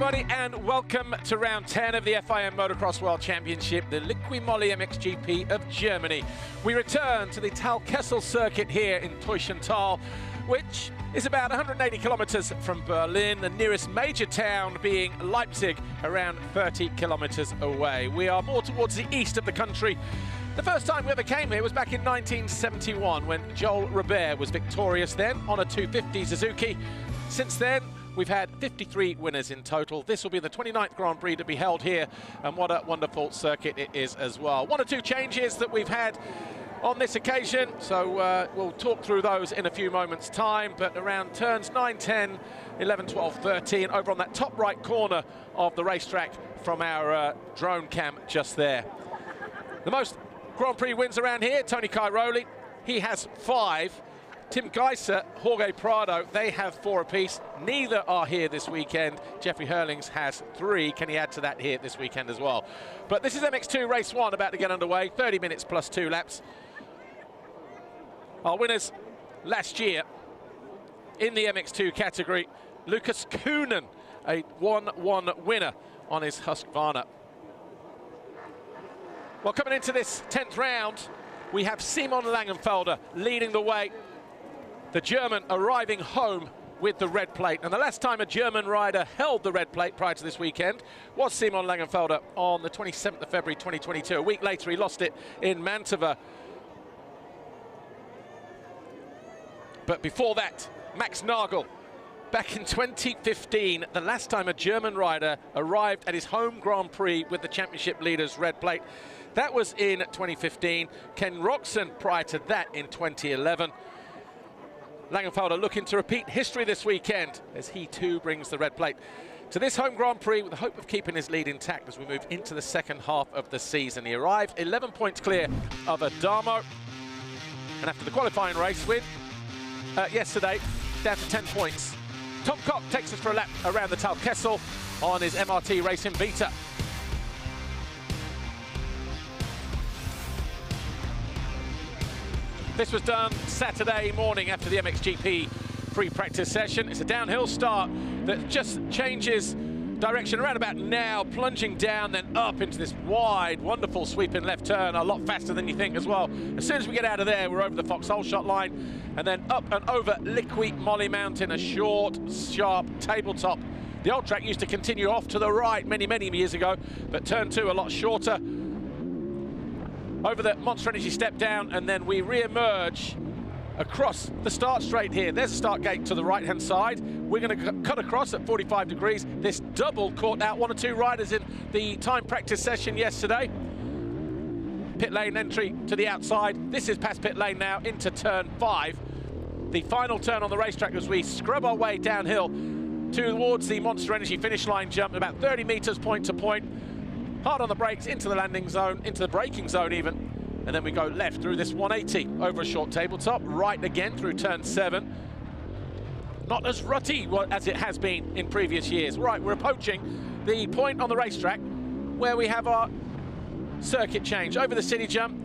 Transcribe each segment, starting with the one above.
everybody, and welcome to round 10 of the FIM Motocross World Championship, the Liqui Moly MXGP of Germany. We return to the Talkessel circuit here in Teutschenthal, which is about 180 kilometers from Berlin, the nearest major town being Leipzig, around 30 kilometers away. We are more towards the east of the country. The first time we ever came here was back in 1971 when Joel Robert was victorious then on a 250 Suzuki. Since then, we've had 53 winners in total. This will be the 29th Grand Prix to be held here, and what a wonderful circuit it is as well. One or two changes that we've had on this occasion, so we'll talk through those in a few moments' time, but around turns 9, 10, 11, 12, 13, over on that top right corner of the racetrack from our drone cam just there. The most Grand Prix wins around here, Tony Cairoli, he has 5. Tim Geiser, Jorge Prado, they have 4 apiece. Neither are here this weekend. Jeffrey Hurlings has 3. Can he add to that here this weekend as well? But this is MX2 Race 1 about to get underway. 30 minutes plus 2 laps. Our winners last year in the MX2 category, Lucas Koenen, a 1-1 winner on his Husqvarna. Well, coming into this 10th round, we have Simon Längenfelder leading the way. The German arriving home with the red plate. And the last time a German rider held the red plate prior to this weekend was Simon Längenfelder on the 27th of February 2022. A week later, he lost it in Mantova. But before that, Max Nagel, back in 2015, the last time a German rider arrived at his home Grand Prix with the championship leader's red plate. That was in 2015. Ken Roczen prior to that in 2011. Längenfelder looking to repeat history this weekend as he too brings the red plate to this home Grand Prix with the hope of keeping his lead intact as we move into the second half of the season. He arrived 11 points clear of Adamo, and after the qualifying race win yesterday, down to 10 points. Tom Cock takes us for a lap around the Talkessel on his MRT Racing Vita. This was done Saturday morning after the MXGP pre-practice session. It's a downhill start that just changes direction around about now, plunging down, then up into this wide, wonderful sweeping left turn, a lot faster than you think as well. As soon as we get out of there, we're over the Foxhole shot line, and then up and over Liqui Moly Mountain, a short, sharp tabletop. The old track used to continue off to the right many, many years ago, but turn 2 a lot shorter. Over the Monster Energy step down, and then we re-emerge across the start straight here. There's a start gate to the right-hand side. We're going to cut across at 45 degrees. This double caught out 1 or 2 riders in the time practice session yesterday. Pit lane entry to the outside. This is past pit lane now into turn 5. The final turn on the racetrack as we scrub our way downhill towards the Monster Energy finish line jump, about 30 meters point to point. Hard on the brakes, into the landing zone, into the braking zone even. And then we go left through this 180 over a short tabletop, right again through turn 7. Not as rutty as it has been in previous years. Right, we're approaching the point on the racetrack where we have our circuit change. Over the city jump,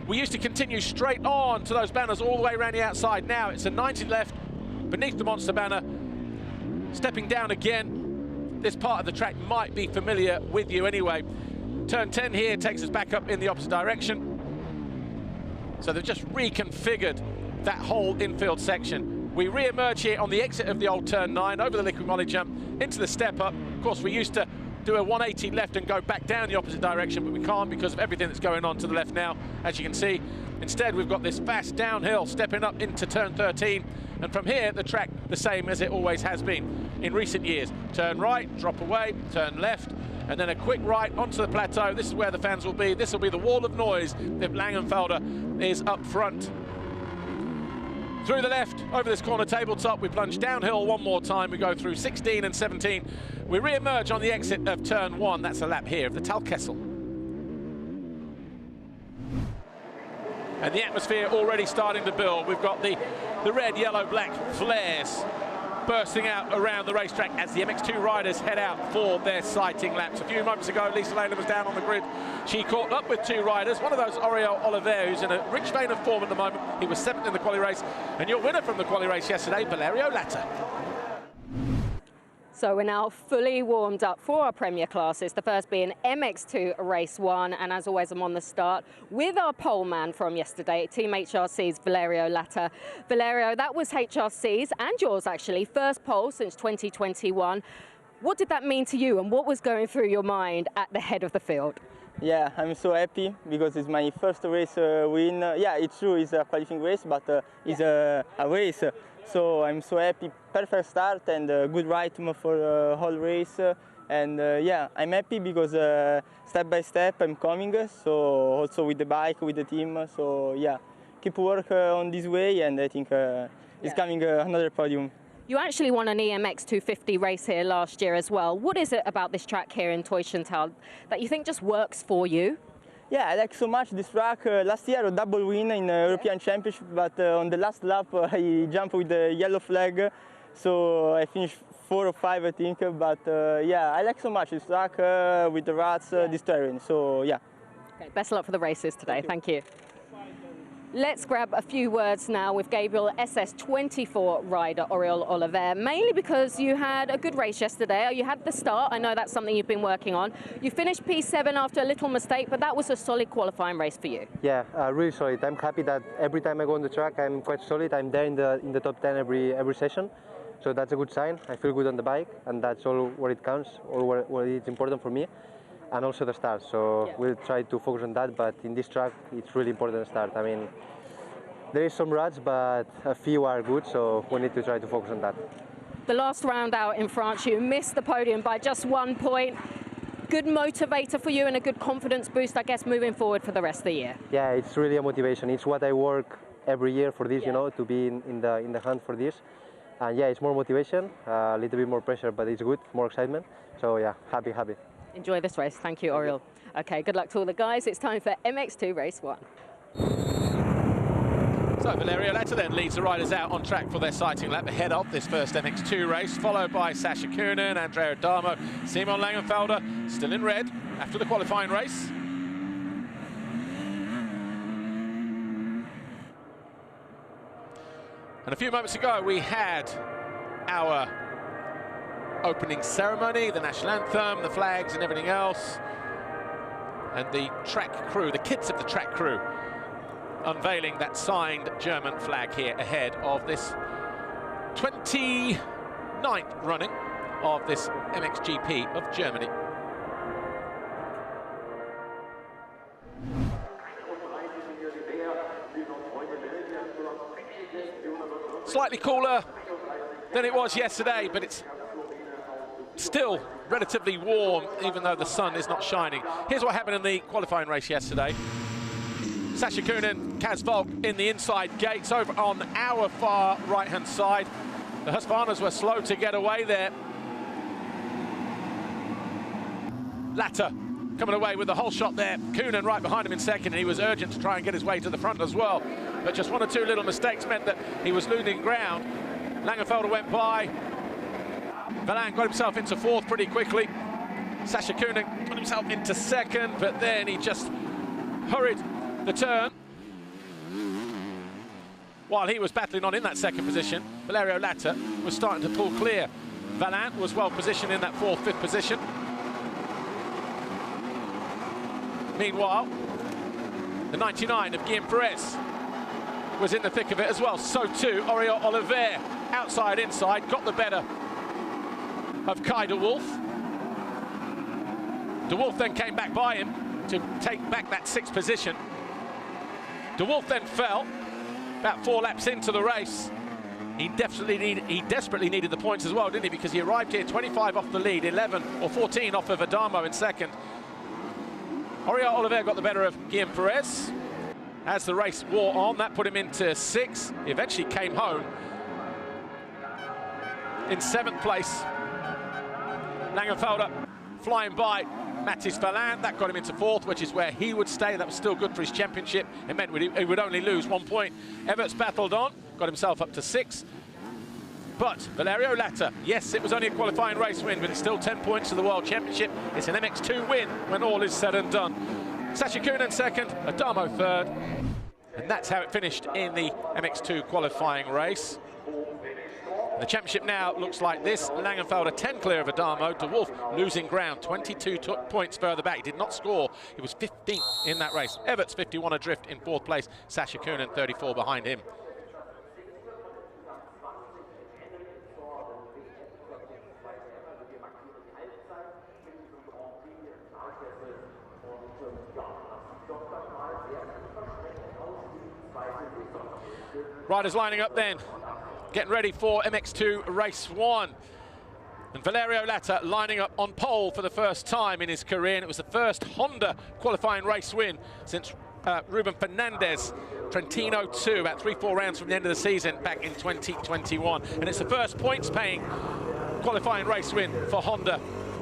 we used to continue straight on to those banners all the way around the outside. Now it's a 90 left beneath the monster banner. Stepping down again. This part of the track might be familiar with you anyway. Turn 10 here takes us back up in the opposite direction. So they've just reconfigured that whole infield section. We re-emerge here on the exit of the old turn 9, over the Liqui Moly jump, into the step up. Of course, we used to do a 180 left and go back down the opposite direction, but we can't because of everything that's going on to the left now, as you can see. Instead, we've got this fast downhill stepping up into turn 13. And from here, the track the same as it always has been in recent years. Turn right, drop away, turn left, and then a quick right onto the plateau. This is where the fans will be. This will be the wall of noise if Längenfelder is up front. Through the left, over this corner tabletop, we plunge downhill one more time. We go through 16 and 17. We re-emerge on the exit of turn 1. That's a lap here of the Talkessel. And the atmosphere already starting to build. We've got the red, yellow, black flares bursting out around the racetrack as the MX2 riders head out for their sighting laps. A few moments ago, Lisa Lehner was down on the grid. She caught up with 2 riders. One of those, Oriol Oliver, who's in a rich vein of form at the moment. He was 7th in the quali race. And your winner from the quali race yesterday, Valerio Lata. So we're now fully warmed up for our Premier classes, the first being MX2 Race 1. And as always, I'm on the start with our pole man from yesterday, Team HRC's Valerio Lata. Valerio, that was HRC's and yours actually, first pole since 2021. What did that mean to you and what was going through your mind at the head of the field? Yeah, I'm so happy because it's my first race win. Yeah, it's true, it's a qualifying race, but it's a race. So I'm so happy. Perfect start and good rhythm for the whole race. And yeah, I'm happy because step by step I'm coming. So also with the bike, with the team. So yeah, keep work on this way, and I think it's coming another podium. You actually won an EMX 250 race here last year as well. What is it about this track here in Teutschenthal that you think just works for you? Yeah, I like so much this track. Last year a double win in European Championship, but on the last lap I jumped with the yellow flag, so I finished 4 or 5 I think. But yeah, I like so much this track with the ruts, this terrain. So yeah. Okay, best of luck for the races today. Thank you. Let's grab a few words now with Gabriel SS24 rider Oriol Oliver, mainly because you had a good race yesterday. You had the start. I know that's something you've been working on. You finished P7 after a little mistake, but that was a solid qualifying race for you. Yeah, really solid. I'm happy that every time I go on the track, I'm quite solid. I'm there in the top 10 every session, so that's a good sign. I feel good on the bike, and that's all what it counts, all what is important for me. And also the start, so we'll try to focus on that, but in this track it's really important to start. I mean, there is some ruts, but a few are good, so we need to try to focus on that. The last round out in France, you missed the podium by just 1 point. Good motivator for you and a good confidence boost, I guess, moving forward for the rest of the year. Yeah, it's really a motivation. It's what I work every year for this, you know, to be in the hunt for this. And yeah, it's more motivation, a little bit more pressure, but it's good, more excitement. So yeah, happy. Enjoy this race. Thank you, Oriol. Okay, good luck to all the guys. It's time for MX2 Race 1. So Valerio Lata then leads the riders out on track for their sighting lap ahead of this first MX2 race, followed by Sacha Coenen, Andrea Adamo, Simon Längenfelder, still in red after the qualifying race. And a few moments ago we had our opening ceremony, the national anthem, the flags and everything else, and the track crew, the kids of the track crew, unveiling that signed German flag here ahead of this 29th running of this MXGP of Germany. Slightly cooler than it was yesterday, but it's still relatively warm, even though the sun is not shining. Here's what happened in the qualifying race yesterday. Sacha Coenen, Kaz Volk in the inside gates over on our far right-hand side. The Husqvarnas were slow to get away there. Lata coming away with the whole shot there. Coenen right behind him in second, and he was urgent to try and get his way to the front as well. But just 1 or 2 little mistakes meant that he was losing ground. Längenfelder went by. Valan got himself into 4th pretty quickly. Sacha Coenen got himself into 2nd, but then he just hurried the turn. While he was battling on in that 2nd position, Valerio Lata was starting to pull clear. Valan was well positioned in that 4th, 5th position. Meanwhile, the 99 of Guillem Farres was in the thick of it as well. So too, Oriol Oliver, outside, inside, got the better of Kai de Wolf. De Wolf then came back by him to take back that 6th position. De Wolf then fell about 4 laps into the race. He desperately needed the points as well, didn't he? Because he arrived here 25 off the lead, 11 or 14 off of Adamo in 2nd. Oriol Oliver got the better of Guillem Farres. As the race wore on, that put him into 6th. He eventually came home in 7th place. Längenfelder flying by Mathis Valan, that got him into 4th, which is where he would stay. That was still good for his championship. It meant he would only lose 1 point. Everts battled on, got himself up to 6th. But Valerio Lata, yes, it was only a qualifying race win, but it's still 10 points to the World Championship. It's an MX2 win when all is said and done. Sacha Coenen 2nd, Adamo 3rd. And that's how it finished in the MX2 qualifying race. The championship now looks like this. Längenfelder 10 clear of Adamo. De Wolf losing ground, 22 points further back. He did not score. He was 15th in that race. Everts 51 adrift in 4th place. Sacha Coenen 34 behind him. Riders lining up then, getting ready for MX2 race 1. And Valerio Lata lining up on pole for the first time in his career, and it was the first Honda qualifying race win since Ruben Fernandez, Trentino 2, about 3-4 rounds from the end of the season back in 2021. And it's the first points-paying qualifying race win for Honda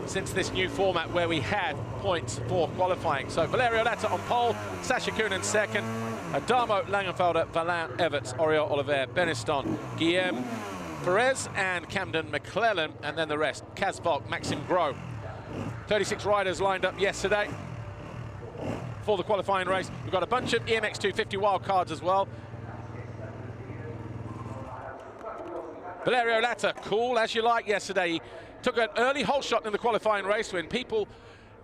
since this new format where we had points for qualifying. So Valerio Lata on pole, Sacha Coenen second, Adamo, Längenfelder, Valin, Everts, Oriol, Oliver, Benistant, Guillem Farres and Camden McClellan, and then the rest, Casvolk, Maxim Gros. 36 riders lined up yesterday for the qualifying race. We've got a bunch of EMX2 50 wildcards as well. Valerio Lata, cool as you like yesterday. He took an early hole shot in the qualifying race when people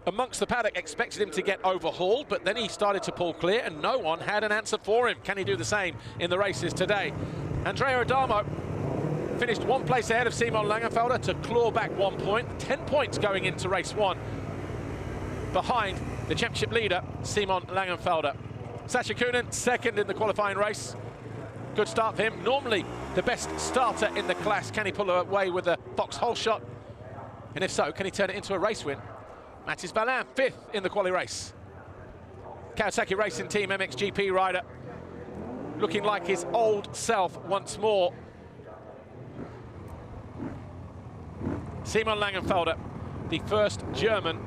amongst the paddock expected him to get overhauled, but then he started to pull clear and no one had an answer for him. Can he do the same in the races today? Andrea Adamo finished 1 place ahead of Simon Längenfelder to claw back 1 point, 10 points going into race 1 behind the championship leader, Simon Längenfelder. Sacha Coenen second in the qualifying race. Good start for him, normally the best starter in the class. Can he pull away with a foxhole shot? And if so, can he turn it into a race win? Mathis Valin, 5th in the quali race. Kawasaki Racing Team MXGP rider, looking like his old self once more. Simon Längenfelder, the first German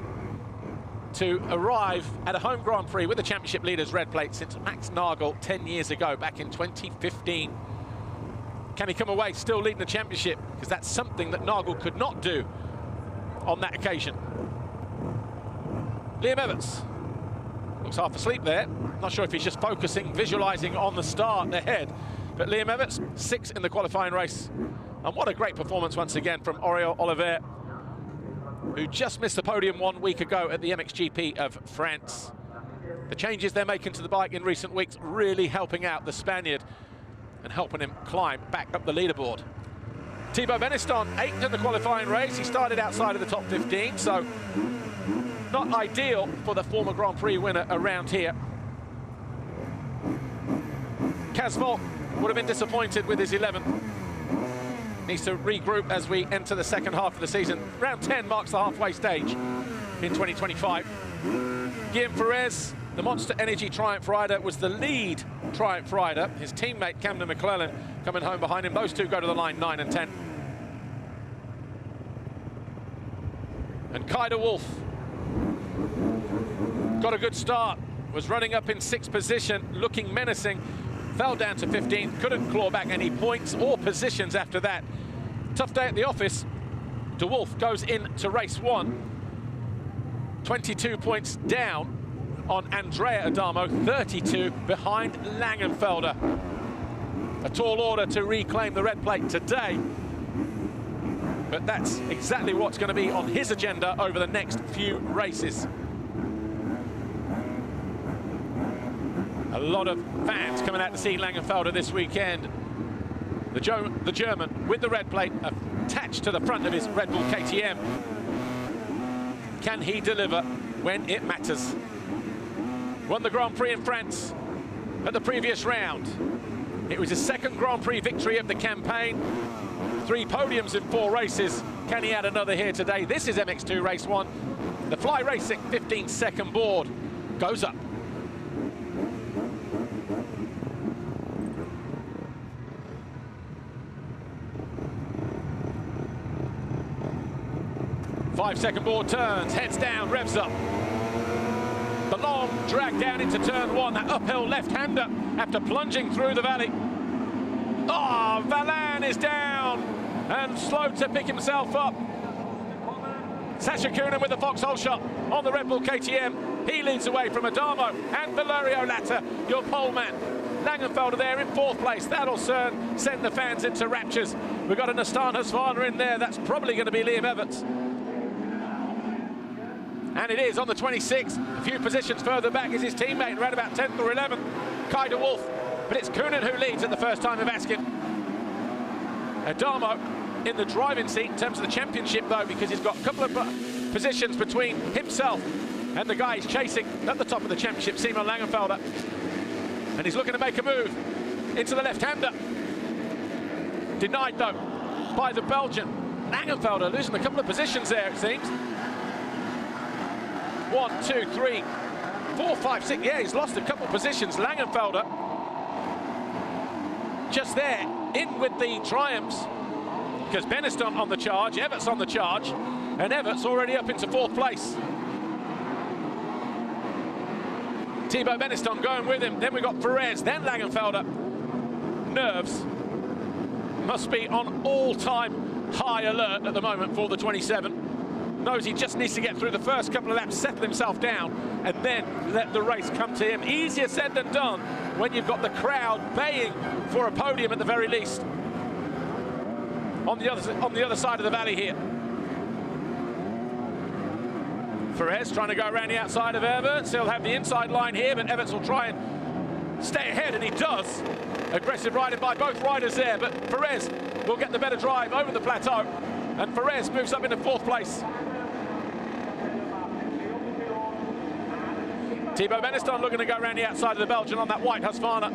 to arrive at a home Grand Prix with the championship leader's red plate since Max Nagel 10 years ago, back in 2015. Can he come away still leading the championship? Because that's something that Nagel could not do on that occasion. Liam Everts looks half asleep there. Not sure if he's just focusing, visualizing on the start ahead. But Liam Everts, 6th in the qualifying race. And what a great performance once again from Oriol Oliver, who just missed the podium 1 week ago at the MXGP of France. The changes they're making to the bike in recent weeks really helping out the Spaniard and helping him climb back up the leaderboard. Thibault Benistant, 8th in the qualifying race. He started outside of the top 15, so not ideal for the former Grand Prix winner around here. Casvolk would have been disappointed with his 11th. Needs to regroup as we enter the second half of the season. Round 10 marks the halfway stage in 2025. Guillem Farres, the Monster Energy Triumph rider, was the lead Triumph rider. His teammate Camden McClellan coming home behind him. Those two go to the line 9 and 10. And Kai de Wolf got a good start, was running up in 6th position, looking menacing, fell down to 15th, couldn't claw back any points or positions after that. Tough day at the office. De Wolf goes into race 1, 22 points down on Andrea Adamo, 32 behind Längenfelder. A tall order to reclaim the red plate today, but that's exactly what's going to be on his agenda over the next few races. A lot of fans coming out to see Längenfelder this weekend. The German with the red plate attached to the front of his Red Bull KTM. Can he deliver when it matters? Won the Grand Prix in France at the previous round. It was his 2nd Grand Prix victory of the campaign. 3 podiums in 4 races. Can he add another here today? This is MX2 race 1. The Fly Racing 15-second board goes up. Five-second board turns, heads down, revs up. The long drag down into turn 1, that uphill left-hander after plunging through the valley. Oh, Valin is down and slow to pick himself up. Sacha Coenen with the foxhole shot on the Red Bull KTM. He leads away from Adamo and Valerio Lata, your pole man. Längenfelder there in 4th place. That'll send the fans into raptures. We've got a Husqvarna in there. That's probably going to be Liam Everts. And it is on the 26th. A few positions further back is his teammate, around about 10th or 11th, Kai de Wolf. But it's Coenen who leads at the first time of asking. Adamo in the driving seat in terms of the championship, though, because he's got a couple of positions between himself and the guy he's chasing at the top of the championship, Simon Längenfelder. And he's looking to make a move into the left-hander. Denied, though, by the Belgian. Längenfelder losing a couple of positions there, it seems. 1, 2, 3, 4, 5, 6. Yeah, he's lost a couple of positions. Längenfelder just there, in with the triumphs, because Benistant on the charge, Everts on the charge, and Everts already up into 4th place. Thibault Benistant going with him. Then we've got Farres, then Längenfelder. Nerves must be on all-time high alert at the moment for the 27. Knows he just needs to get through the first couple of laps, settle himself down, and then let the race come to him. Easier said than done when you've got the crowd baying for a podium at the very least. On the other side of the valley here. Farres trying to go around the outside of Everts. He'll have the inside line here, but Everts will try and stay ahead, and he does. Aggressive riding by both riders there, but Farres will get the better drive over the plateau, and Farres moves up into 4th place. Thibault Benistant looking to go around the outside of the Belgian on that white Husqvarna.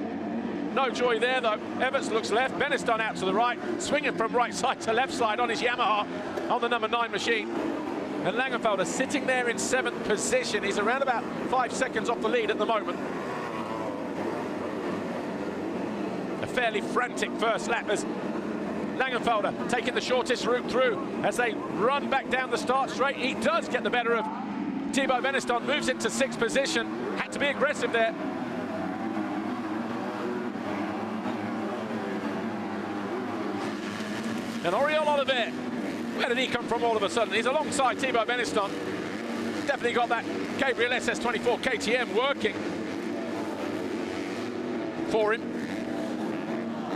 No joy there, though. Everts looks left, Benistant out to the right, swinging from right side to left side on his Yamaha on the number 9 machine. And Längenfelder sitting there in 7th position. He's around about 5 seconds off the lead at the moment. A fairly frantic first lap as Längenfelder taking the shortest route through as they run back down the start straight. He does get the better of Thibault Benistant, moves into 6th position. Had to be aggressive there. And Oriol Oliver, where did he come from all of a sudden? He's alongside Thibault Benistant. Definitely got that Gabriel SS24 KTM working for him.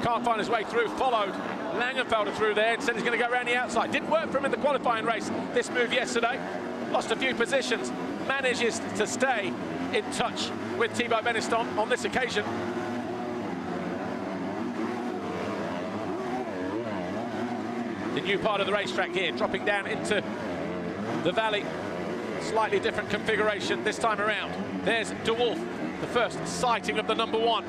Can't find his way through, followed Längenfelder through there, instead he's going to go around the outside. Didn't work for him in the qualifying race, this move yesterday. Lost a few positions, manages to stay in touch with Thibault Benistant on this occasion. The new part of the racetrack here, dropping down into the valley. Slightly different configuration this time around. There's de Wolf, the first sighting of the number 1.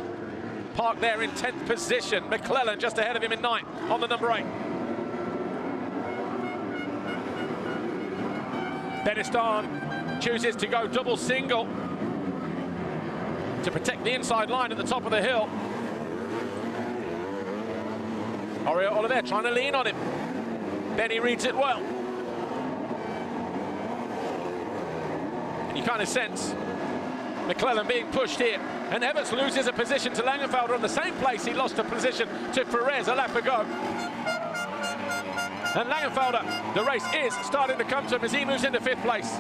Parked there in 10th position. McClellan just ahead of him in 9th on the number 8. Benistant chooses to go double single to protect the inside line at the top of the hill. Oriol Oliver trying to lean on him. Benny reads it well. And you kind of sense McClellan being pushed here. And Everts loses a position to Längenfelder in the same place he lost a position to Farres a lap ago. And Längenfelder, the race is starting to come to him as he moves into 5th place.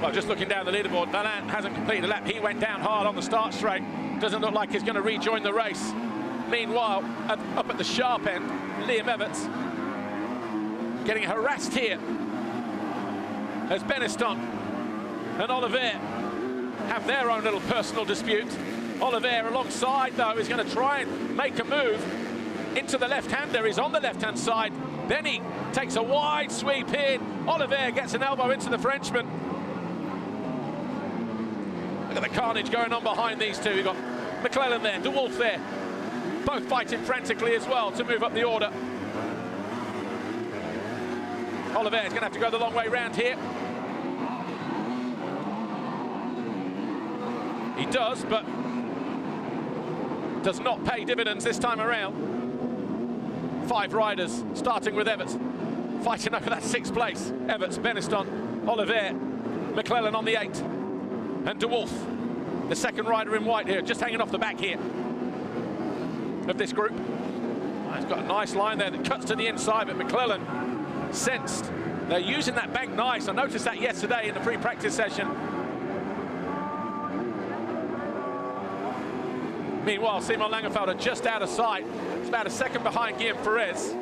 Well, just looking down the leaderboard, Valent hasn't completed a lap. He went down hard on the start straight. Doesn't look like he's going to rejoin the race. Meanwhile, up at the sharp end, Liam Everts getting harassed here as Benistant and Oliver have their own little personal dispute. Oliver alongside, though, is going to try and make a move into the left-hander. He's on the left-hand side. Benny takes a wide sweep in. Oliver gets an elbow into the Frenchman. Look at the carnage going on behind these two. We've got McClellan there, de Wolf there. Both fighting frantically as well to move up the order. Oliver is going to have to go the long way round here. He does, but does not pay dividends this time around. 5 riders, starting with Everts, fighting over that 6th place. Everts, Benistant, Oliver, McClellan on the 8. And De Wolf, the second rider in white here, just hanging off the back here of this group. He's got a nice line there that cuts to the inside, but McClellan sensed they're using that bank nice. I noticed that yesterday in the pre-practice session. Meanwhile, Simon Längenfelder just out of sight. It's about a second behind Guillem Farres.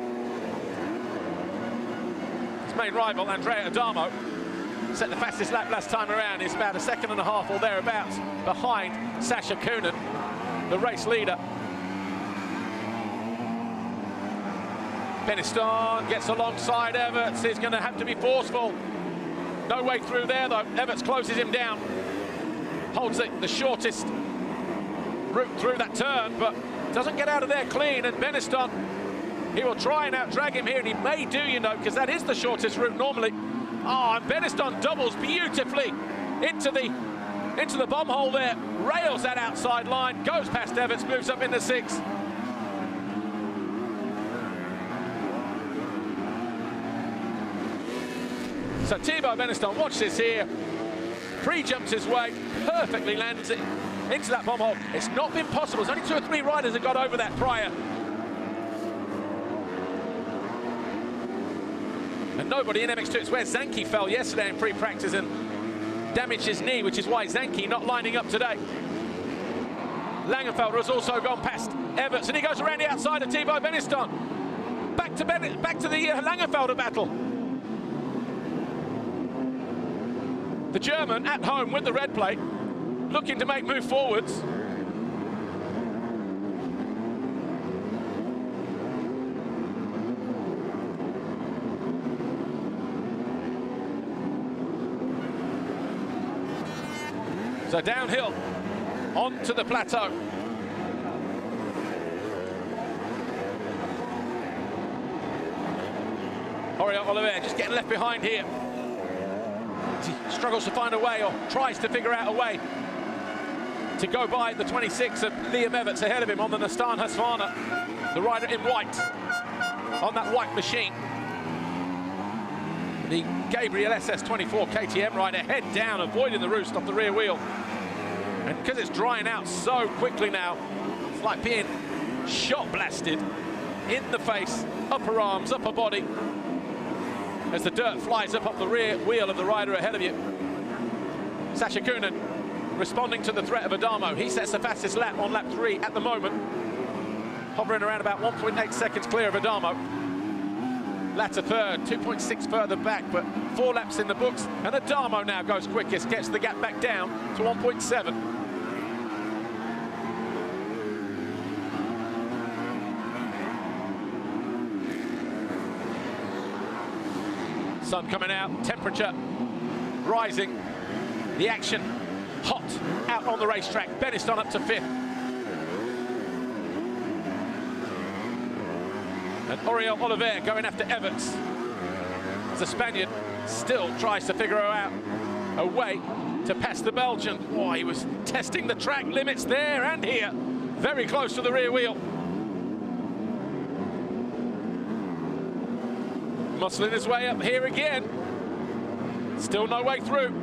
His main rival, Andrea Adamo, set the fastest lap last time around. He's about a second and a half or thereabouts behind Sacha Coenen, the race leader. Benistant gets alongside Everts. He's going to have to be forceful. No way through there, though. Everts closes him down. Holds it the shortest route through that turn, but doesn't get out of there clean. And Benistant, he will try and out-drag him here, and he may do, you know, because that is the shortest route normally. Oh, and Benistant doubles beautifully into the bomb hole there. Rails that outside line, goes past Everts, moves up into 6th. So Thibault Benistant, watch this here. Pre-jumps his way, perfectly lands it into that bomb hole. It's not been possible. There's only 2 or 3 riders that got over that prior. And nobody in MX2. It's where Zanchi fell yesterday in pre-practice and damaged his knee, which is why Zanchi not lining up today. Längenfelder has also gone past Everts, and he goes around the outside of Thibault Benistant. Back to the Längenfelder battle. The German at home with the red plate, looking to make move forwards. So downhill, onto the plateau. Oliver just getting left behind here. He struggles to find a way, or tries to figure out a way to go by the 26 of Liam Everts ahead of him on the Nastan Hasfana, the rider in white, on that white machine. The Gabriel SS24 KTM rider head down, avoiding the roost off the rear wheel. And because it's drying out so quickly now, it's like being shot blasted in the face, upper arms, upper body, as the dirt flies up off the rear wheel of the rider ahead of you. Sacha Coenen responding to the threat of Adamo. He sets the fastest lap on lap 3 at the moment, hovering around about 1.8 seconds clear of Adamo. Lata third, 2.6 further back, but 4 laps in the books, and Adamo now goes quickest, gets the gap back down to 1.7. Sun coming out, temperature rising, the action hot out on the racetrack. Benistant up to 5th. And Oriol Oliver going after Everts. The Spaniard still tries to figure out a way to pass the Belgian. Oh, he was testing the track limits there and here. Very close to the rear wheel. Muscling his way up here again. Still no way through.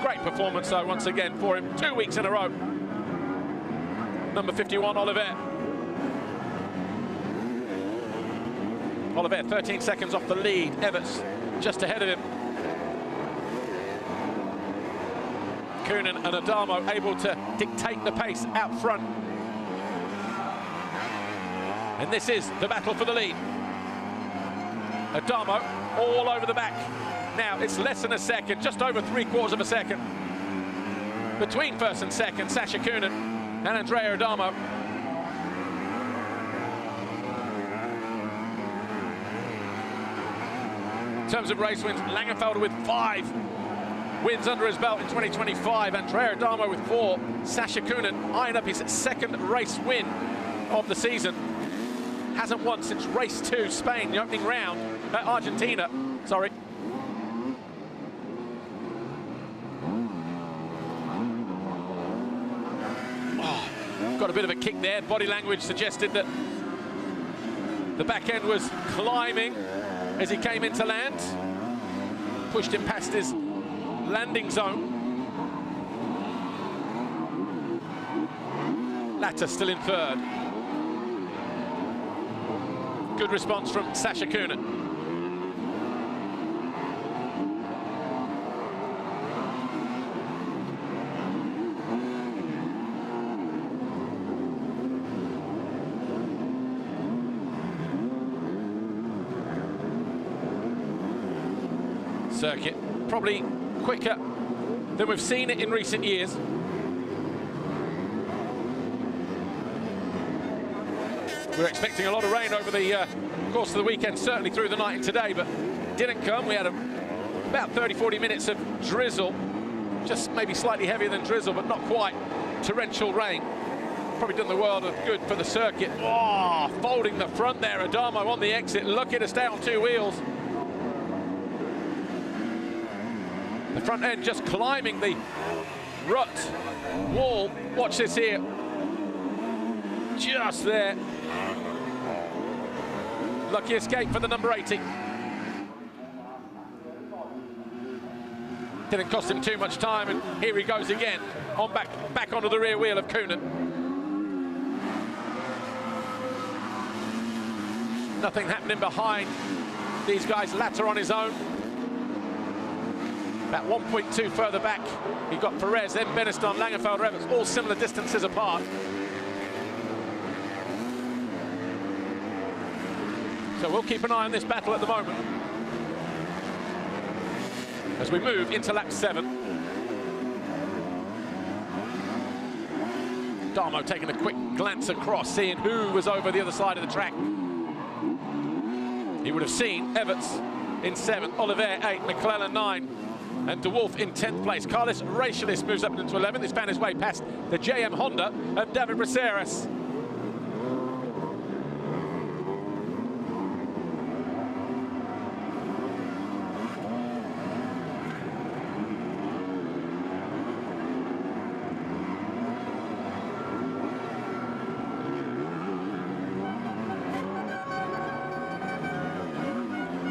Great performance though, once again for him, 2 weeks in a row. Number 51, Oliver. Oliver 13 seconds off the lead. Everts just ahead of him. Coenen and Adamo able to dictate the pace out front. And this is the battle for the lead. Adamo all over the back. Now it's less than a second, just over 3/4 of a second. Between first and second, Sacha Coenen and Andrea Adamo. In terms of race wins, Längenfelder with 5 wins under his belt in 2025. Andrea Adamo with 4. Sacha Coenen eyeing up his 2nd race win of the season. Hasn't won since race 2, Spain, the opening round at Argentina. Sorry. Oh, got a bit of a kick there. Body language suggested that the back end was climbing as he came into land. pushed him past his landing zone. Lata still in third. Good response from Sacha Coenen. Circuit probably quicker than we've seen it in recent years. We're expecting a lot of rain over the course of the weekend, certainly through the night and today, but it didn't come. We had about 30-40 minutes of drizzle, just maybe slightly heavier than drizzle, but not quite torrential rain. Probably done the world of good for the circuit. Oh, folding the front there, Adamo on the exit, lucky to stay on two wheels. The front end just climbing the rut wall. Watch this here. Just there. Lucky escape for the number 80. Didn't cost him too much time, and here he goes again, on back onto the rear wheel of Coenen. Nothing happening behind these guys. Lata on his own. About 1.2 further back, you've got Farres, then Benistant, Längenfelder, Evans, all similar distances apart. So we'll keep an eye on this battle at the moment as we move into lap 7. Adamo taking a quick glance across, seeing who was over the other side of the track. He would have seen Everts in 7th, Oliver 8, McClellan 9, and De Wolf in 10th place. Carlos Racialis moves up into 11th. He's found his way past the JM Honda of David Braceras.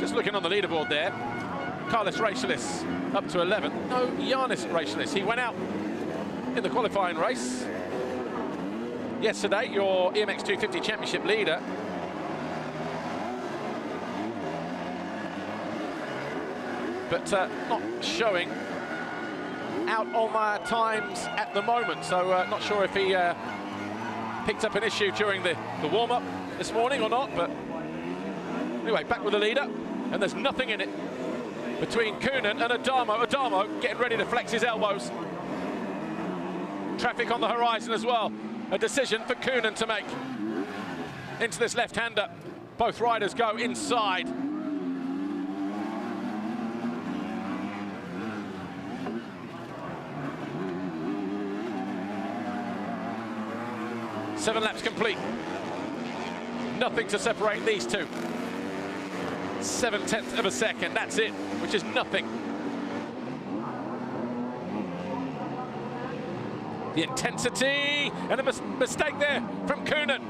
Just looking on the leaderboard there, Carlos Racialis up to 11. No, Yanis Racialis. He went out in the qualifying race yesterday, your MX2 50 championship leader. But not showing out on times at the moment. So not sure if he picked up an issue during the warm-up this morning or not. But anyway, back with the leader. And there's nothing in it between Coenen and Adamo. Adamo getting ready to flex his elbows. Traffic on the horizon as well. A decision for Coenen to make. Into this left-hander. Both riders go inside. Seven laps complete. Nothing to separate these two. 0.7 of a second, that's it, which is nothing. The intensity, and a mistake there from Coenen.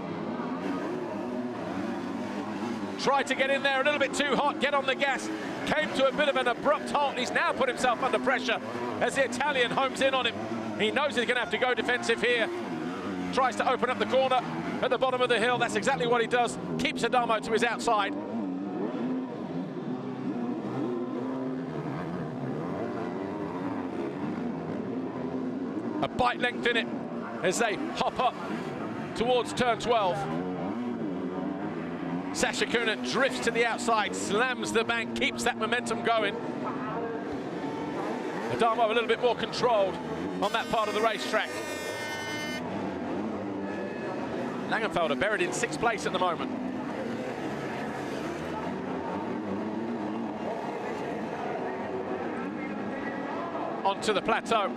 Tried to get in there a little bit too hot, get on the gas, came to a bit of an abrupt halt. He's now put himself under pressure as the Italian homes in on him. He knows he's going to have to go defensive here. Tries to open up the corner at the bottom of the hill. That's exactly what he does. Keeps Adamo to his outside. A bike length in it as they hop up towards turn 12. Sacha Coenen drifts to the outside, slams the bank, keeps that momentum going. Adamo a little bit more controlled on that part of the racetrack. Längenfelder buried in 6th place at the moment. Onto the plateau.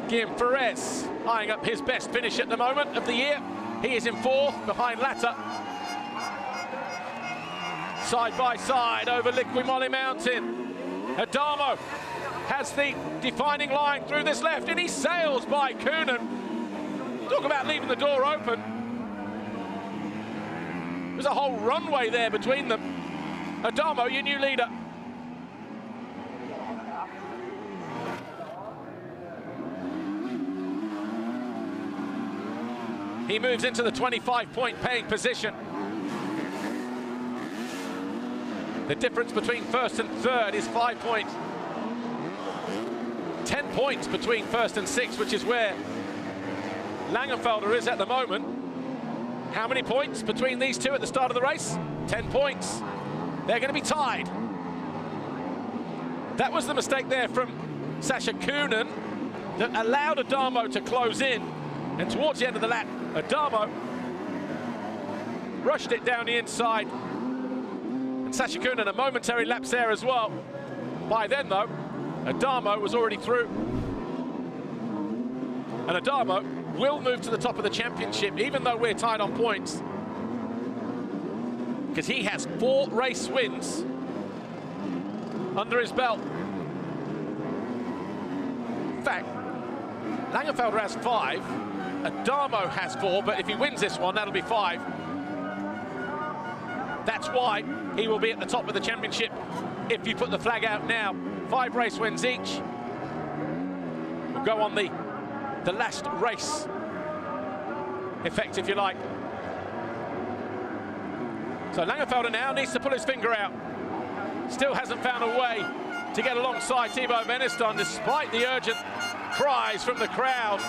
Guillem Farres eyeing up his best finish at the moment of the year. He is in 4th behind Lata. Side by side over Liqui Moly Mountain. Adamo has the defining line through this left, and he sails by Coenen. Talk about leaving the door open. There's a whole runway there between them. Adamo, your new leader. he moves into the 25-point paying position. The difference between first and third is 5 points. 10 points between first and sixth, which is where Längenfelder is at the moment. How many points between these two at the start of the race? 10 points. They're going to be tied. That was the mistake there from Sacha Coenen that allowed Adamo to close in. And towards the end of the lap, Adamo rushed it down the inside. And Sacha Coenen a momentary lapse there as well. By then, though, Adamo was already through. And Adamo will move to the top of the championship, even though we're tied on points, because he has 4 race wins under his belt. In fact, Längenfelder has 5, Adamo has 4, but if he wins this one, that'll be 5. That's why he will be at the top of the championship if you put the flag out now. 5 race wins each. We'll go on the last race effect, if you like. So Längenfelder now needs to pull his finger out. Still hasn't found a way to get alongside Thibault Benistant, despite the urgent cries from the crowd.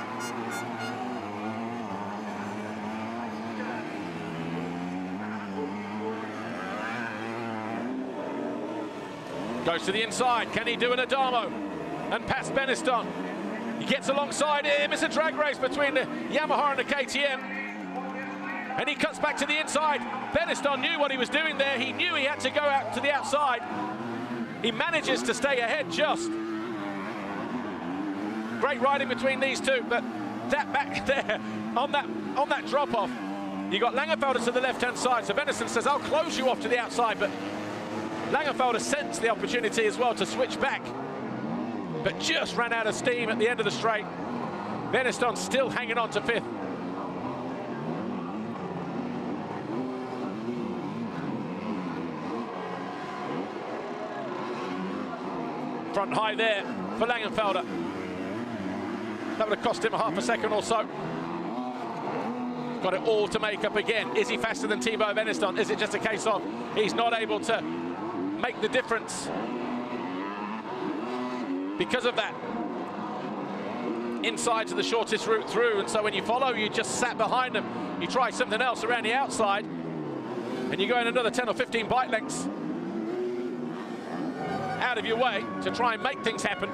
Goes to the inside. Can he do an Adamo and pass Benistant? He gets alongside him. It's a drag race between the Yamaha and the KTM. And he cuts back to the inside. Benistant knew what he was doing there. He knew he had to go out to the outside. He manages to stay ahead just. Great riding between these two, but that back there on that drop-off, you got Längenfelder to the left-hand side. So Benistant says, I'll close you off to the outside, but Längenfelder sensed the opportunity as well to switch back, but just ran out of steam at the end of the straight. Benistant still hanging on to 5th. Front high there for Längenfelder. That would have cost him half a second or so. Got it all to make up again. Is he faster than Thibault Benistant? Is it just a case of he's not able to make the difference because of that inside to the shortest route through? And so when you follow, you just sat behind them. You try something else around the outside, and you go in another 10 or 15 bike lengths out of your way to try and make things happen.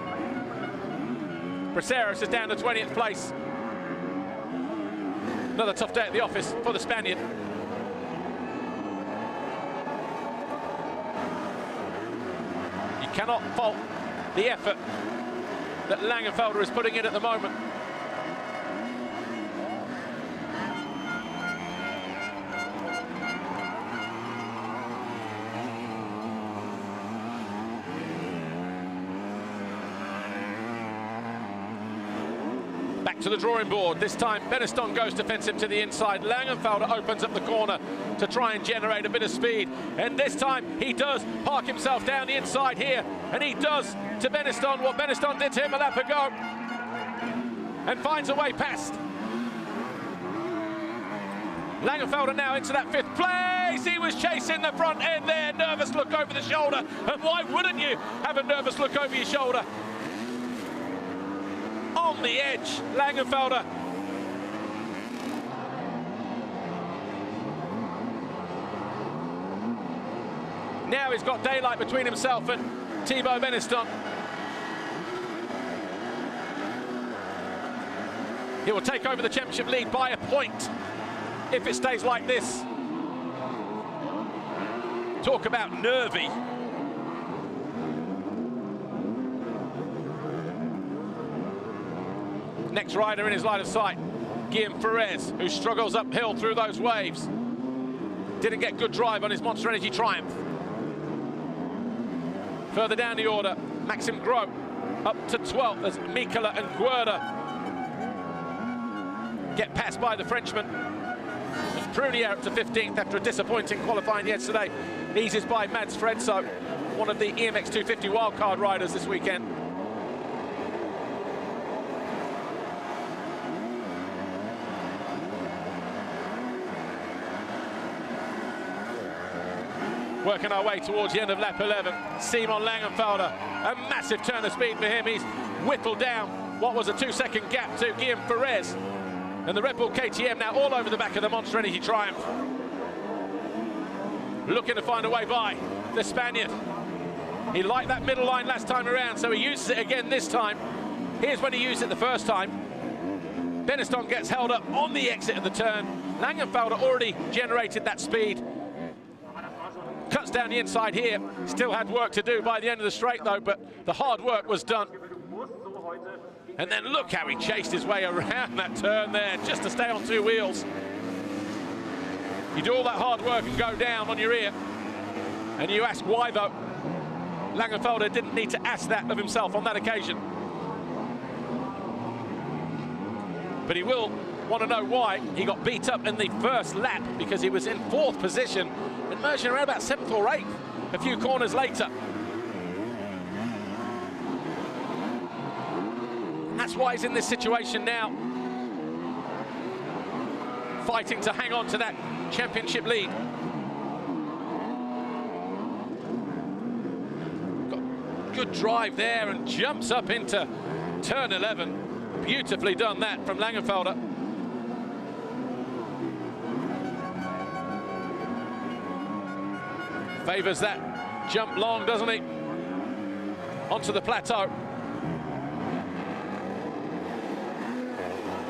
Braceros is down to 20th place. Another tough day at the office for the Spaniard. You cannot fault the effort that Längenfelder is putting in at the moment. Back to the drawing board. This time Benistant goes defensive to the inside. Längenfelder opens up the corner to try and generate a bit of speed, and this time he does park himself down the inside here, and he does to Benistant what Benistant did to him a lap ago, and finds a way past. Längenfelder now into that 5th place. He was chasing the front end there. Nervous look over the shoulder, and why wouldn't you have a nervous look over your shoulder? On the edge, Längenfelder. Now he's got daylight between himself and Thibault Benistant. He will take over the championship lead by a point if it stays like this. Talk about nervy. Next rider in his line of sight, Guillem Farres, who struggles uphill through those waves. Didn't get good drive on his Monster Energy Triumph. Further down the order, Maxim Gros up to 12th as Mikola and Guerda get passed by the Frenchman. Prunier up to 15th after a disappointing qualifying yesterday. Eases by Mads Fredso, one of the MX2 wildcard riders this weekend. Working our way towards the end of lap 11. Simon Längenfelder, a massive turn of speed for him. He's whittled down what was a 2-second gap to Guillem Farres. And the Red Bull KTM now all over the back of the Monster Energy Triumph. Looking to find a way by the Spaniard. He liked that middle line last time around, so he uses it again this time. Here's when he used it the first time. Benistant gets held up on the exit of the turn. Längenfelder already generated that speed. Cuts down the inside here. Still had work to do by the end of the straight though, but the hard work was done. And then look how he chased his way around that turn there just to stay on two wheels. You do all that hard work and go down on your ear. And you ask why though. Längenfelder didn't need to ask that of himself on that occasion. But he will want to know why he got beat up in the first lap, because he was in 4th position, emerging around about 7th or 8th a few corners later. That's why he's in this situation now, fighting to hang on to that championship lead. Got good drive there and jumps up into turn 11. Beautifully done that from Längenfelder. Favours that jump long, doesn't he? Onto the plateau.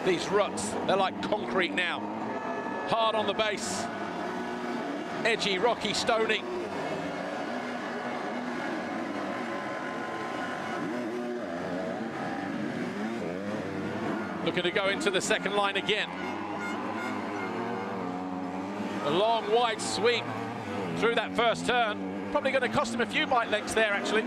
These ruts, they're like concrete now. Hard on the base. Edgy, rocky, stony. Looking to go into the second line again. A long, wide sweep through that first turn. Probably going to cost him a few bike lengths there, actually.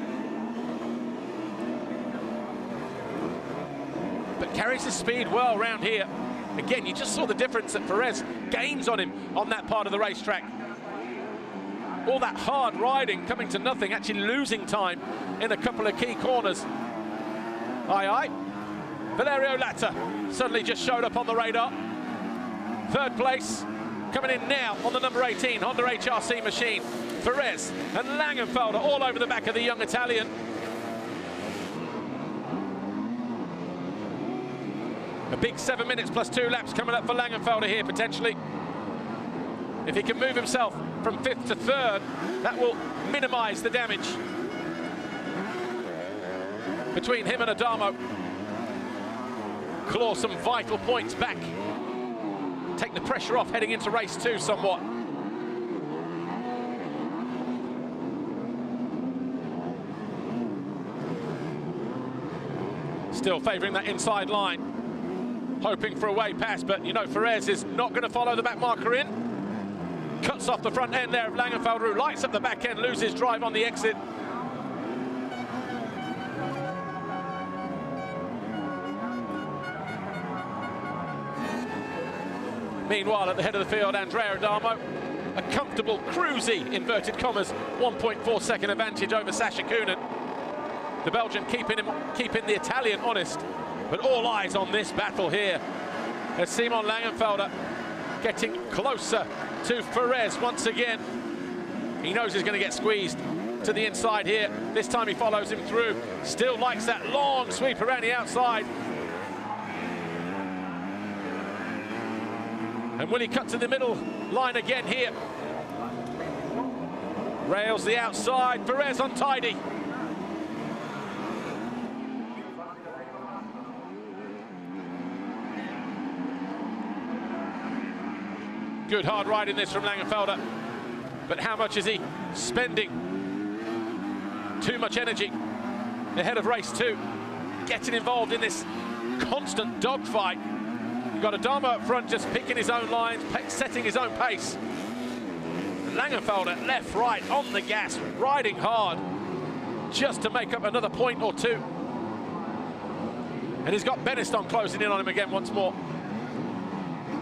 But carries his speed well around here. Again, you just saw the difference that Farres gains on him on that part of the racetrack. All that hard riding coming to nothing, actually losing time in a couple of key corners. Aye. Valerio Lata suddenly just showed up on the radar. 3rd place, coming in now on the number 18 Honda HRC machine. Farres and Längenfelder all over the back of the young Italian. A big 7 minutes plus 2 laps coming up for Längenfelder here, potentially. If he can move himself from 5th to 3rd, that will minimize the damage between him and Adamo. Claw some vital points back. Take the pressure off heading into race 2 somewhat. Still favouring that inside line. Hoping for a way past, but you know Farres is not going to follow the back marker in. Cuts off the front end there of Längenfelder, who lights up the back end, loses drive on the exit. Meanwhile, at the head of the field, Andrea Adamo, a comfortable, cruisy, inverted commas, 1.4 second advantage over Sacha Coenen. The Belgian keeping the Italian honest, but all eyes on this battle here as Simon Längenfelder getting closer to Farres once again. He knows he's going to get squeezed to the inside here. This time he follows him through. Still likes that long sweep around the outside. And will he cut to the middle line again here? Rails the outside, Farres untidy. Good hard ride in this from Längenfelder. But how much is he spending? Too much energy ahead of race 2. Getting involved in this constant dogfight. You've got Adamo up front just picking his own lines, setting his own pace. Längenfelder left, right, on the gas, riding hard just to make up another point or 2. And he's got Benistant closing in on him again once more.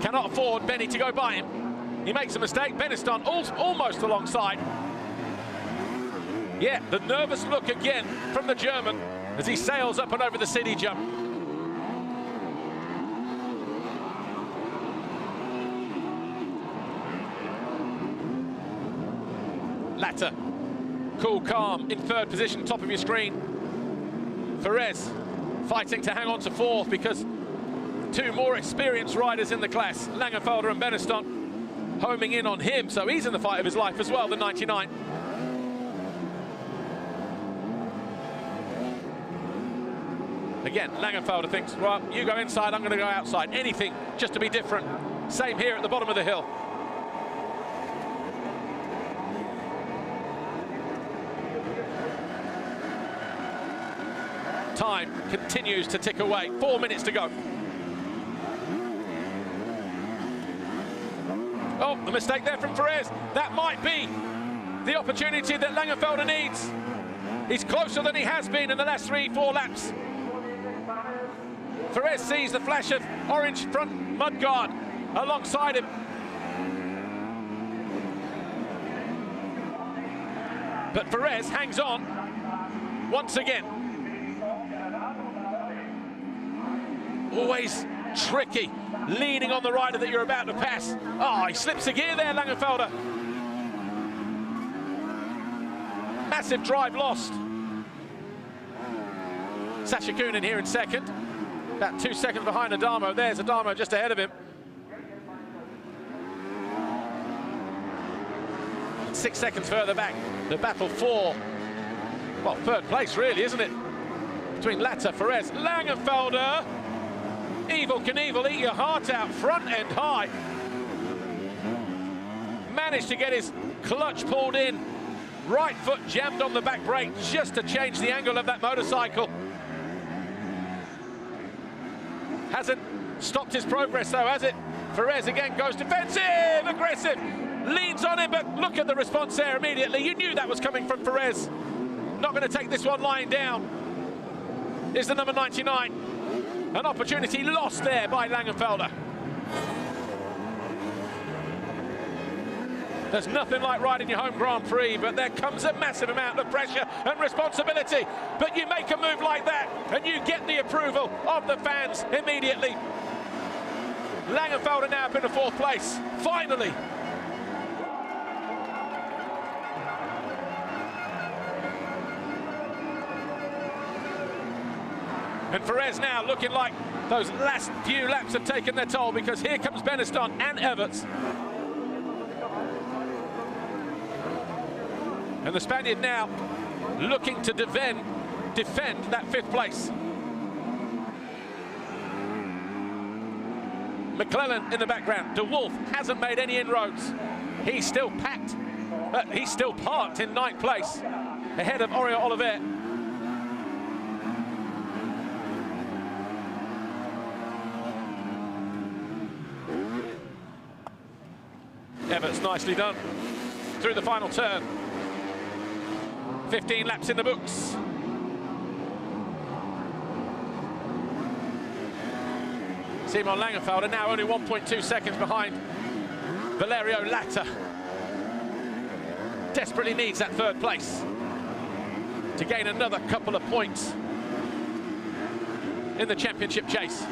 Cannot afford Benny to go by him. He makes a mistake. Benistant almost alongside. Yeah, the nervous look again from the German as he sails up and over the city jump. Lata, cool, calm, in third position, top of your screen. Farres fighting to hang on to fourth because two more experienced riders in the class, Längenfelder and Benistant, homing in on him, so he's in the fight of his life as well, the 99. Again, Längenfelder thinks, well, you go inside, I'm going to go outside. Anything just to be different. Same here at the bottom of the hill. Time continues to tick away. 4 minutes to go. Oh, the mistake there from Farres. That might be the opportunity that Längenfelder needs. He's closer than he has been in the last 3-4 laps. Farres sees the flash of orange front mudguard alongside him. But Farres hangs on once again. Always tricky, leaning on the rider that you're about to pass. Oh, he slips a gear there, Längenfelder. Massive drive lost. Sacha Coenen here in second. About 2 seconds behind Adamo. There's Adamo just ahead of him. 6 seconds further back, the battle for, well, third place really, isn't it? Between Lata, Farres, Längenfelder. Evel Knievel, eat your heart out, front end high. Managed to get his clutch pulled in. Right foot jammed on the back brake just to change the angle of that motorcycle. Hasn't stopped his progress though, has it? Farres again goes defensive, aggressive, leans on him, but look at the response there immediately. You knew that was coming from Farres. Not going to take this one lying down. Is the number 99. An opportunity lost there by Längenfelder. There's nothing like riding your home Grand Prix, but there comes a massive amount of pressure and responsibility. But you make a move like that, and you get the approval of the fans immediately. Längenfelder now up in the fourth place, finally. And Farres now looking like those last few laps have taken their toll, because here comes Benistant and Everts. And the Spaniard now looking to defend that fifth place. McClellan in the background. De Wolf hasn't made any inroads. He's still packed. He's still parked in ninth place, ahead of Oriol Olivet. Everts nicely done through the final turn. 15 laps in the books. Simon Längenfelder now only 1.2 seconds behind Valerio Lata. Desperately needs that third place to gain another couple of points in the championship chase.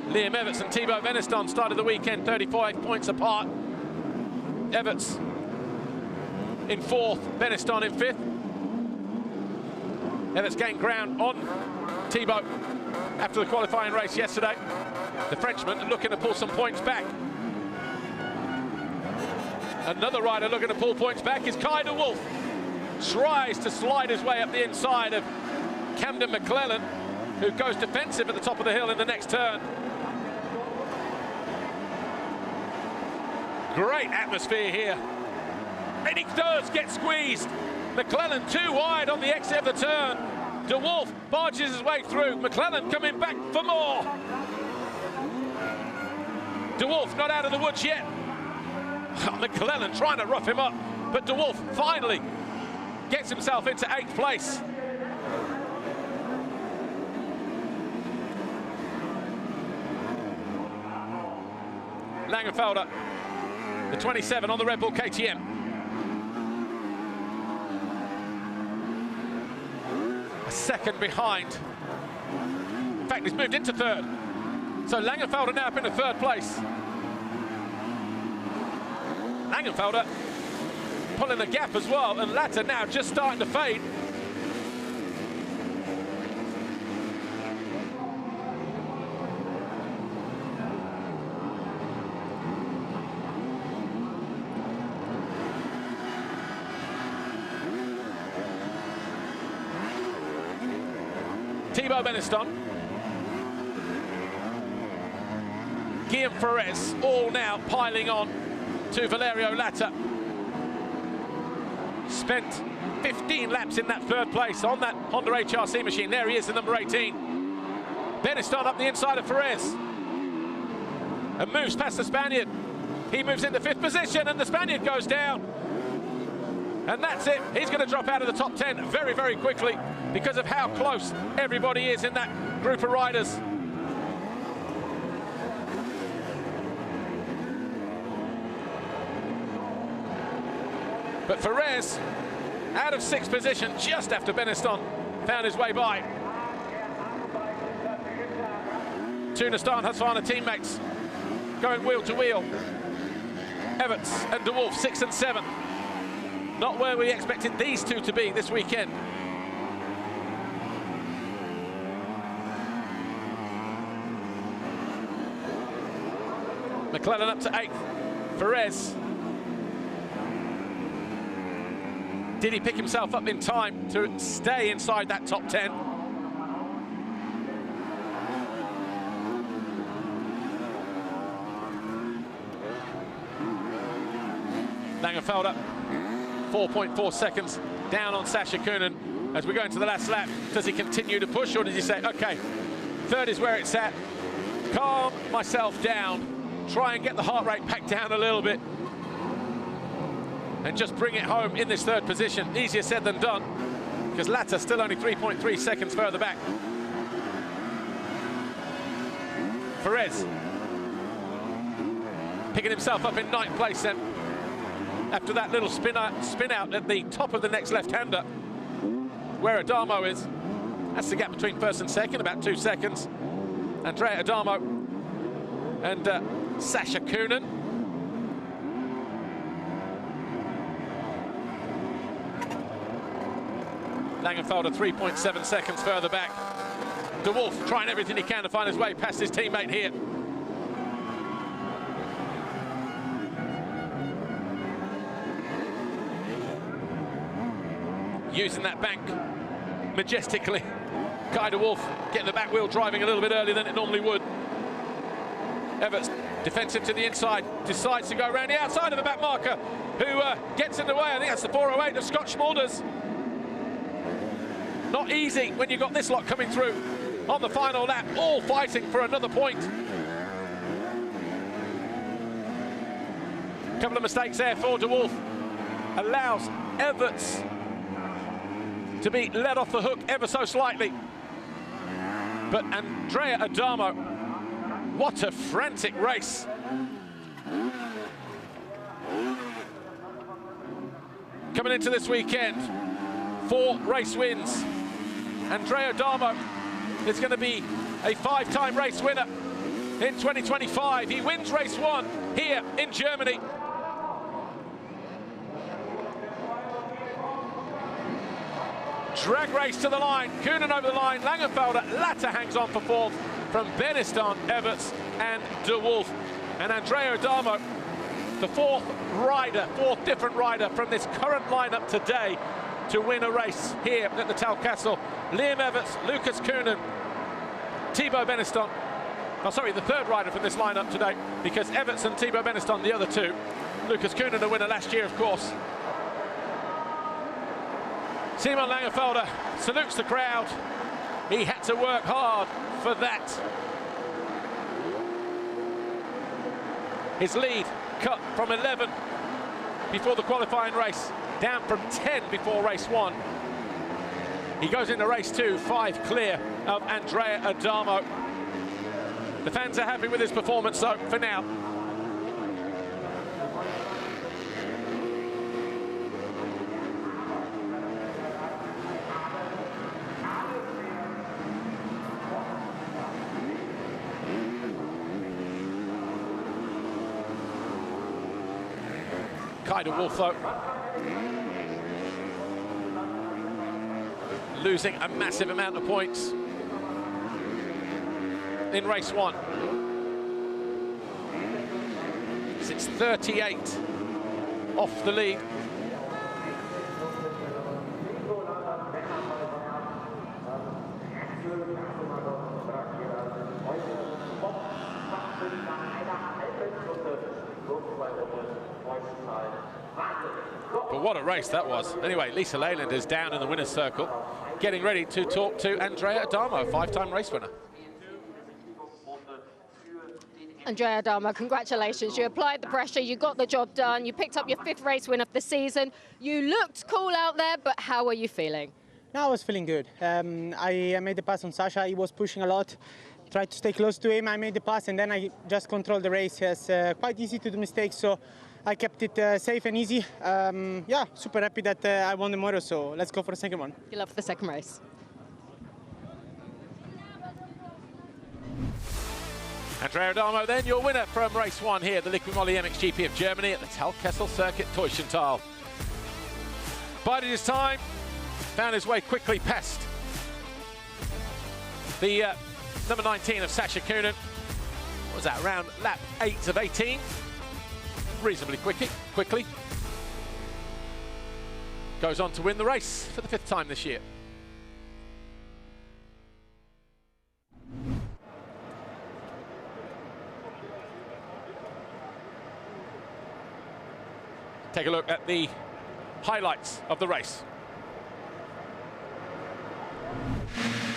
Liam Everts and Thibault Benistant started the weekend 35 points apart. Everts in fourth, Benistant in fifth. Everts gained ground on Thibault after the qualifying race yesterday. The Frenchman looking to pull some points back. Another rider looking to pull points back is Kai de Wolf. Tries to slide his way up the inside of Camden McClellan, who goes defensive at the top of the hill in the next turn. Great atmosphere here. And he does get squeezed. McClellan too wide on the exit of the turn. De Wolf barges his way through. McClellan coming back for more. De Wolf not out of the woods yet. McClellan trying to rough him up, but De Wolf finally gets himself into 8th place. Längenfelder, the 27 on the Red Bull KTM. A second behind. In fact, he's moved into third. So Längenfelder now up in the third place. Längenfelder pulling the gap as well, and Lata now just starting to fade. Thibault Benistant, Guillem Farres, all now piling on to Valerio Lata. Spent 15 laps in that third place on that Honda HRC machine. There he is, the number 18. Benistant up the inside of Farres and moves past the Spaniard. He moves into 5th position and the Spaniard goes down. And that's it. He's going to drop out of the top 10 very, very quickly because of how close everybody is in that group of riders. But Farres, out of 6th position, just after Benistant found his way by. Tunestar and Husqvarna teammates going wheel to wheel. Everts and De Wolf 6 and 7. Not where we expected these two to be this weekend. McClellan up to 8th. Farres. Did he pick himself up in time to stay inside that top 10? Längenfelder, 4.4 seconds down on Sacha Coenen as we go into the last lap. Does he continue to push, or does he say, okay, 3rd is where it's at, calm myself down, try and get the heart rate back down a little bit and just bring it home in this 3rd position? Easier said than done, because Lata still only 3.3 seconds further back. Farres picking himself up in 9th place then, after that little spin out at the top of the next left-hander, where Adamo is. That's the gap between 1st and 2nd, about 2 seconds. Andrea Adamo and Sacha Coenen. Längenfelder 3.7 seconds further back. De Wolf trying everything he can to find his way past his teammate here. Using that bank majestically. Guy De Wolf getting the back wheel driving a little bit earlier than it normally would. Everts defensive to the inside, decides to go around the outside of the back marker, who gets in the way. I think that's the 408 of Scott Schmalders. Not easy when you've got this lot coming through on the final lap, all fighting for another point. Couple of mistakes there for De Wolf. Allows Everts to be let off the hook ever so slightly. But Andrea Adamo, what a frantic race. Coming into this weekend, 4 race wins. Andrea Adamo is going to be a 5-time race winner in 2025. He wins race 1 here in Germany. Drag race to the line, Coenen over the line, Längenfelder, Lata hangs on for 4th from Benistant, Everts and De Wolf. And Andrea Adamo, the 4th different rider from this current lineup today to win a race here at the Talkastle. Liam Everts, Lucas Coenen, Thibault Benistant. Oh, sorry, the 3rd rider from this lineup today, because Everts and Thibault Benistant, the other 2. Lucas Coenen, a winner last year, of course. Simon Längenfelder salutes the crowd. He had to work hard for that. His lead cut from 11 before the qualifying race, down from 10 before race 1. He goes into race 2, 5 clear of Andrea Adamo. The fans are happy with his performance, though, for now. Kai de Wolf, though, losing a massive amount of points in race 1. Sits 38 off the lead. But what a race that was. Anyway, Lisa Leyland is down in the winner's circle, getting ready to talk to Andrea Adamo, 5-time race winner. Andrea Adamo, congratulations. You applied the pressure, you got the job done, you picked up your 5th race win of the season. You looked cool out there, but how are you feeling? No, I was feeling good. I made the pass on Sacha. He was pushing a lot. Tried to stay close to him. I made the pass, and then I just controlled the race. It's quite easy to do mistakes, so I kept it safe and easy. Yeah, super happy that I won the moto, so let's go for the second one. You love the second race. Andrea Adamo, then your winner from race 1 here at the Liqui Moly MXGP of Germany at the Talkessel circuit, Teutschenthal. Bided his time, found his way quickly past the number 19 of Sacha Coenen. What was that, around lap 8 of 18? Reasonably quickly. Goes on to win the race for the 5th time this year. Take a look at the highlights of the race.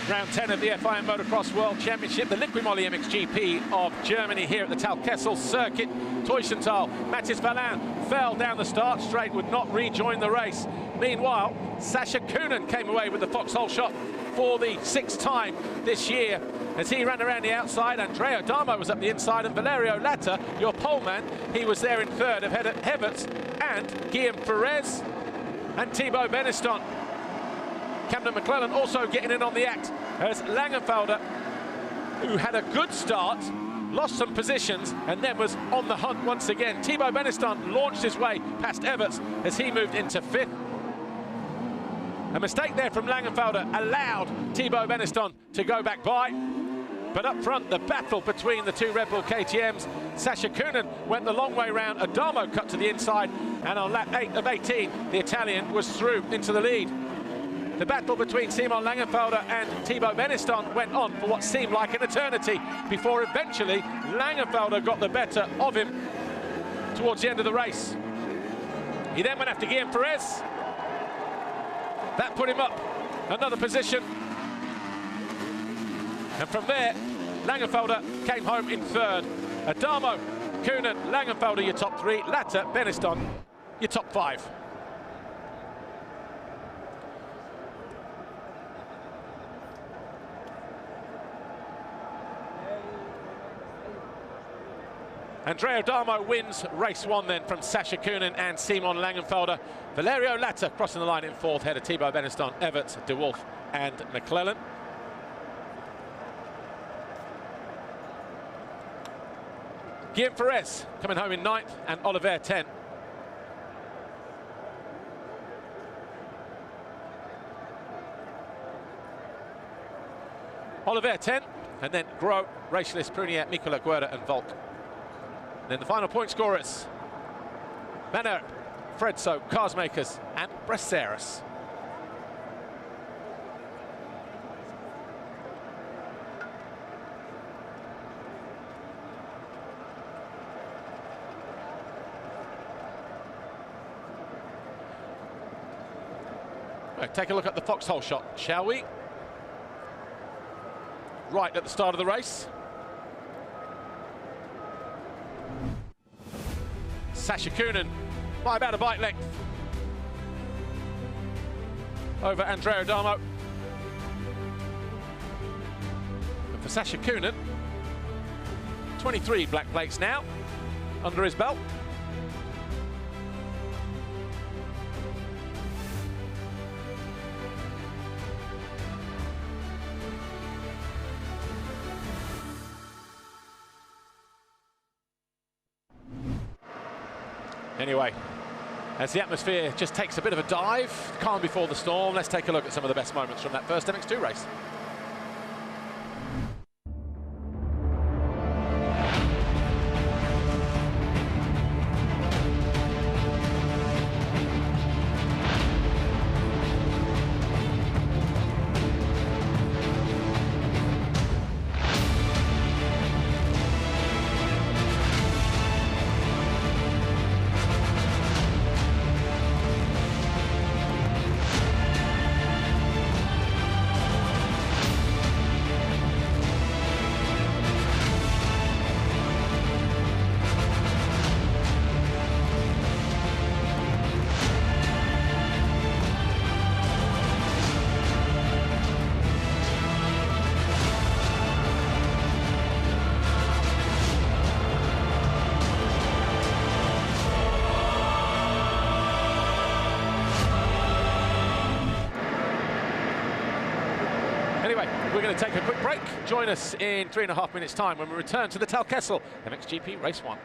Round 10 of the FIM Motocross World Championship, the Liqui Moly MXGP of Germany here at the Talkessel circuit, Teutschenthal. Mathis Valin fell down the start straight, would not rejoin the race. Meanwhile, Sacha Coenen came away with the foxhole shot for the 6th time this year as he ran around the outside. Andrea Adamo was up the inside, and Valerio Lata, your poleman, he was there in 3rd of Heverts and Guillem Farres and Thibault Benistant. Camden McClellan also getting in on the act as Längenfelder, who had a good start, lost some positions and then was on the hunt once again. Thibault Benistant launched his way past Everts as he moved into 5th. A mistake there from Längenfelder allowed Thibault Benistant to go back by. But up front, the battle between the 2 Red Bull KTMs. Sacha Coenen went the long way round. Adamo cut to the inside, and on lap 8 of 18, the Italian was through into the lead. The battle between Simon Längenfelder and Thibault Benistant went on for what seemed like an eternity before eventually Längenfelder got the better of him towards the end of the race. He then went after Guillem Farres. That put him up another position. And from there, Längenfelder came home in 3rd. Adamo, Coenen, Längenfelder, your top 3. Lata, Benistant, your top 5. Andrea Adamo wins race 1 then from Sacha Coenen and Simon Längenfelder. Valerio Lata crossing the line in 4th, ahead of Thibault Benistant, Everts, de Wolf and McClellan. Guillem Farres coming home in 9th and Oliver 10th. Oliver 10th, and then Gros, Racialist, Prunier, Mikola Guerra and Volk. And then the final point scorers: Manner, Fredso, Carsmakers and Braceras. Well, take a look at the foxhole shot, shall we? Right at the start of the race. Sacha Coenen by about a bike length over Andrea Adamo. And for Sacha Coenen, 23 black plates now under his belt. Anyway, As the atmosphere just takes a bit of a dive, calm before the storm, let's take a look at some of the best moments from that first MX2 race. Anyway, we're going to take a quick break. Join us in 3.5 minutes' time when we return to the Tal Kessel MXGP Race 1.